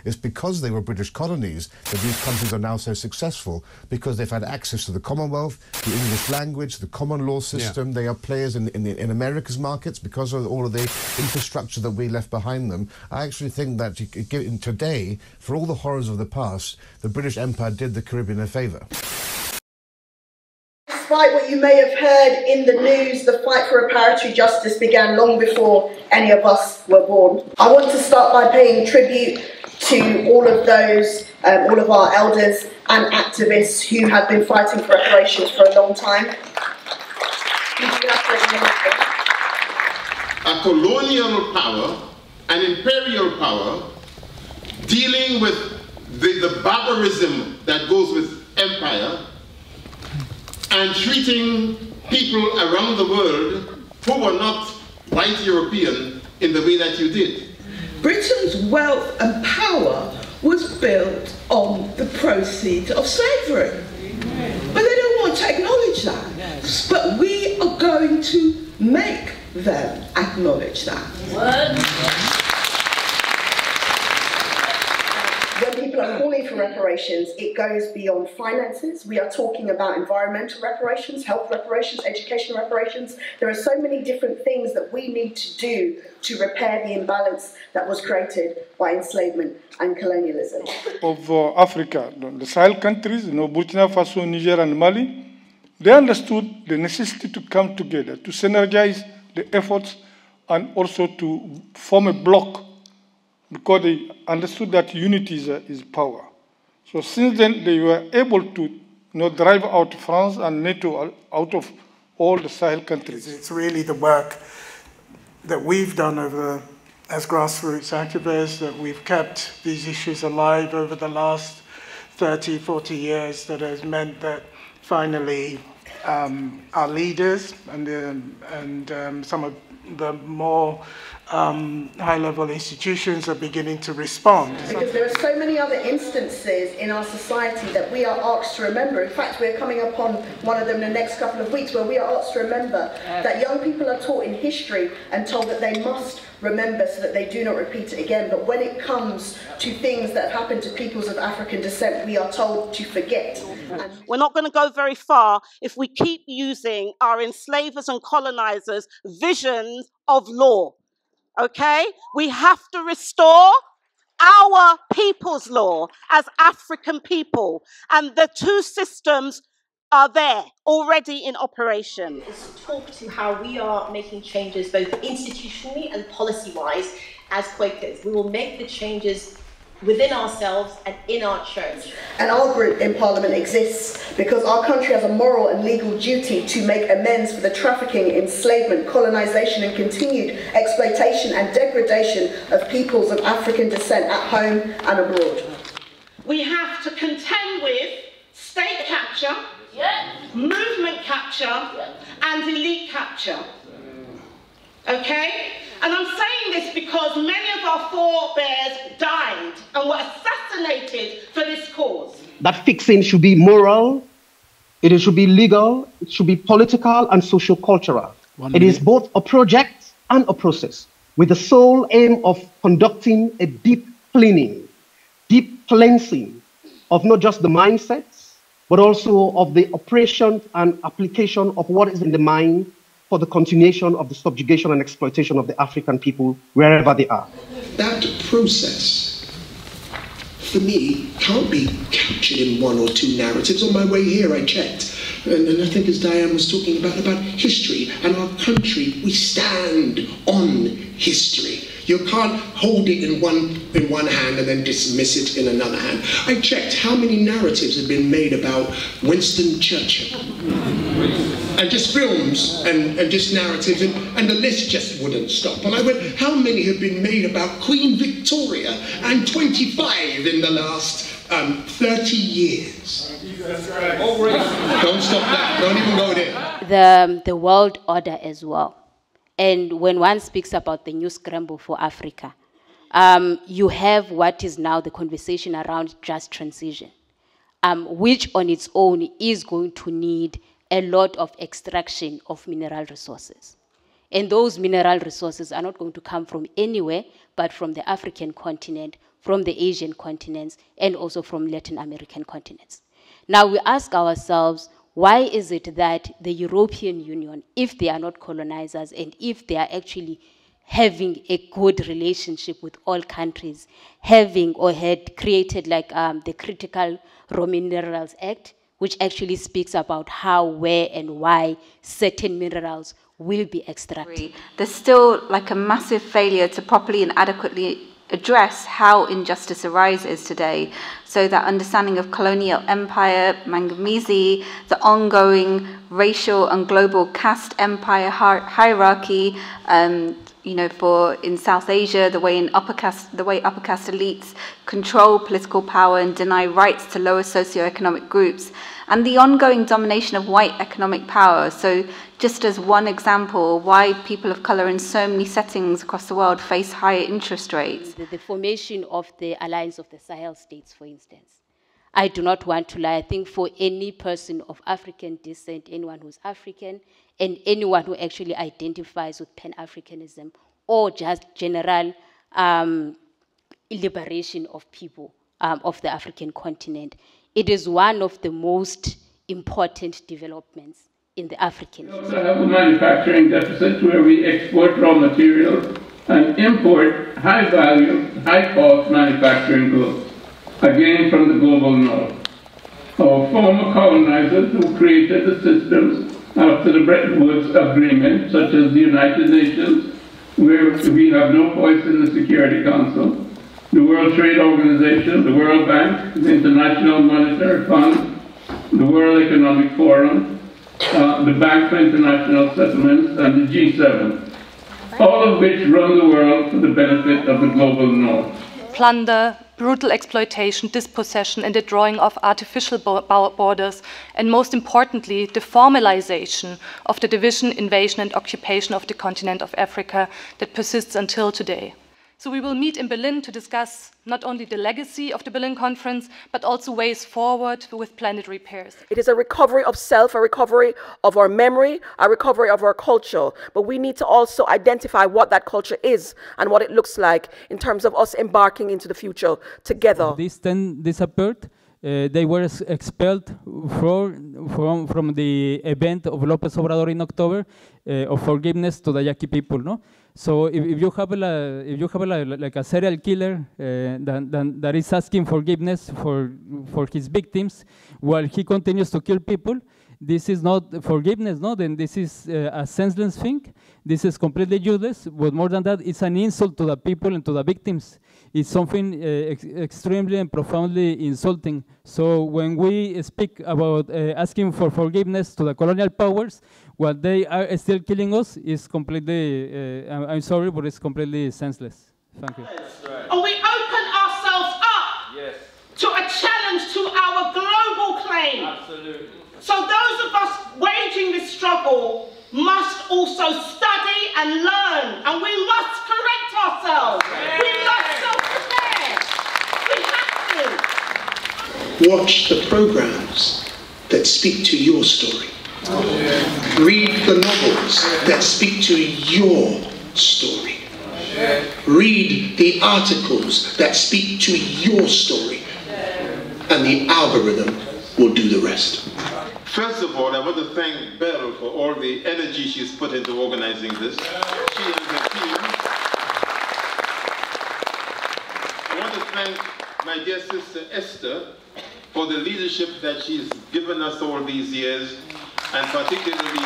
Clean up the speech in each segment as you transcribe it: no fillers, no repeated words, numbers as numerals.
It's because they were British colonies that these countries are now so successful, because they've had access to the Commonwealth, the English language, the common law system. They are players in America's markets because of all of the infrastructure that we left behind them. I actually think that today, for all the horrors of the past, the British Empire did the Caribbean a favour. Despite what you may have heard in the news, the fight for reparatory justice began long before any of us were born. I want to start by paying tribute to all of those, all of our elders and activists who have been fighting for reparations for a long time. A colonial power, an imperial power, dealing with the barbarism that goes with empire, and treating people around the world who were not white European in the way that you did. Britain's wealth and power was built on the proceeds of slavery. But they don't want to acknowledge that. But we are going to make them acknowledge that. When people are calling for reparations, it goes beyond finances. We are talking about environmental reparations, health reparations, education reparations. There are so many different things that we need to do to repair the imbalance that was created by enslavement and colonialism. Of Africa, the Sahel countries, Burkina Faso, Niger and Mali, they understood the necessity to come together, to synergize the efforts and also to form a bloc, because they understood that unity is power. So since then, they were able to drive out France and NATO out of all the Sahel countries. It's really the work that we've done as grassroots activists, that we've kept these issues alive over the last 30, 40 years, that has meant that finally our leaders and some of the more high-level institutions are beginning to respond. Because there are so many other instances in our society that we are asked to remember. In fact, we're coming upon one of them in the next couple of weeks, where we are asked to remember that young people are taught in history and told that they must remember so that they do not repeat it again. But when it comes to things that have happened to peoples of African descent, we are told to forget. We're not going to go very far if we keep using our enslavers and colonizers' visions of law. Okay? We have to restore our people's law as African people. And the two systems are there, already in operation. Talk to how we are making changes both institutionally and policy-wise as Quakers. We will make the changes within ourselves and in our church. And our group in Parliament exists because our country has a moral and legal duty to make amends for the trafficking, enslavement, colonisation and continued exploitation and degradation of peoples of African descent at home and abroad. We have to contend with state capture, movement capture and elite capture. Okay? And I'm saying this because many of our forebears died and were assassinated for this cause. That fixing should be moral, it should be legal, it should be political and socio-cultural. It is both a project and a process, with the sole aim of conducting a deep cleaning, deep cleansing of not just the mindsets, but also of the operation and application of what is in the mind for the continuation of the subjugation and exploitation of the African people wherever they are. That process, for me, can't be captured in one or two narratives. On my way here, I checked, and I think as Diane was talking about history and our country, we stand on history. You can't hold it in one hand and then dismiss it in another hand. I checked how many narratives have been made about Winston Churchill. And just films and just narratives, and the list just wouldn't stop. And I went, how many have been made about Queen Victoria, and 25 in the last 30 years? That's right. Don't stop that, don't even go there. The world order as well. And when one speaks about the new scramble for Africa, you have what is now the conversation around just transition, which on its own is going to need a lot of extraction of mineral resources. And those mineral resources are not going to come from anywhere but from the African continent from the Asian continents, and also from Latin American continents. Now we ask ourselves, why is it that the European Union, if they are not colonizers and if they are actually having a good relationship with all countries, having or had created like the Critical Raw Minerals Act, which actually speaks about how, where, and why certain minerals will be extracted. There's still like a massive failure to properly and adequately address how injustice arises today. So that understanding of colonial empire, manganese, the ongoing racial and global caste empire hierarchy, you know, in South Asia, the way upper caste elites control political power and deny rights to lower socioeconomic groups, and the ongoing domination of white economic power. So just as one example, why people of color in so many settings across the world face higher interest rates. The formation of the Alliance of the Sahel States, for instance. I do not want to lie. I think for any person of African descent, anyone who's African, and anyone who actually identifies with Pan-Africanism or just general liberation of people of the African continent, it is one of the most important developments in the African history. We also have a manufacturing deficit where we export raw materials and import high-value, high-cost manufacturing goods, again from the global north. Our former colonizers who created the systems after the Bretton Woods Agreement, such as the United Nations, where we have no voice in the Security Council, the World Trade Organization, the World Bank, the International Monetary Fund, the World Economic Forum, the Bank for International Settlements, and the G7, all of which run the world for the benefit of the global north. Plunder, brutal exploitation, dispossession, and the drawing of artificial borders, and most importantly, the formalization of the division, invasion, and occupation of the continent of Africa that persists until today. So we will meet in Berlin to discuss not only the legacy of the Berlin Conference, but also ways forward with planned repairs. It is a recovery of self, a recovery of our memory, a recovery of our culture. But we need to also identify what that culture is and what it looks like in terms of us embarking into the future together. These 10 disappeared. They were expelled from the event of López Obrador in October of forgiveness to the Yaqui people, no? So if you have like a serial killer that is asking forgiveness for his victims while he continues to kill people, this is not forgiveness, no? Then this is a senseless thing. This is completely useless. But more than that, it's an insult to the people and to the victims. It's something extremely and profoundly insulting. So when we speak about asking for forgiveness to the colonial powers, what they are still killing us is completely, I'm sorry, but it's completely senseless. Thank you. And we open ourselves up to a challenge to our global claim. Absolutely. So those of us waging this struggle must also study and learn, and we must correct ourselves. We must self-prepare. We have to. Watch the programs that speak to your story. Read the novels that speak to your story. Read the articles that speak to your story. And the algorithm will do the rest. First of all, I want to thank Beryl for all the energy she's put into organizing this. She and her team. I want to thank my dear sister Esther for the leadership that she's given us all these years, and particularly...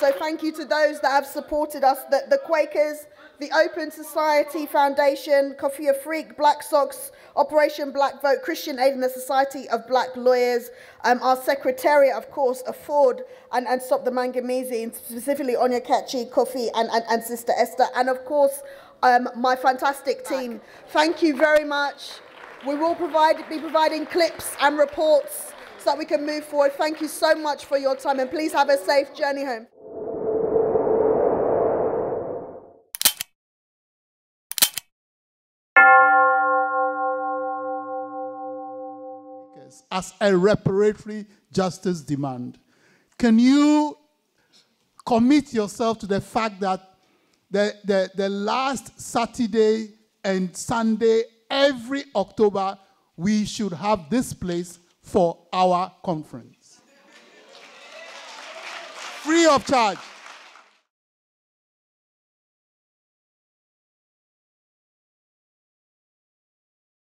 So thank you to those that have supported us, the Quakers, the Open Society Foundation, Kofi Afrik, Black Sox, Operation Black Vote, Christian Aid and the Society of Black Lawyers, our Secretariat, of course, Afford and Stop the Manganese, and specifically Onya Kachi, Kofi and Sister Esther, and of course, my fantastic team. Thank you very much. We will be providing clips and reports so that we can move forward. Thank you so much for your time, and please have a safe journey home. As a reparatory justice demand. Can you commit yourself to the fact that the last Saturday and Sunday every October, we should have this place for our conference. Free of charge.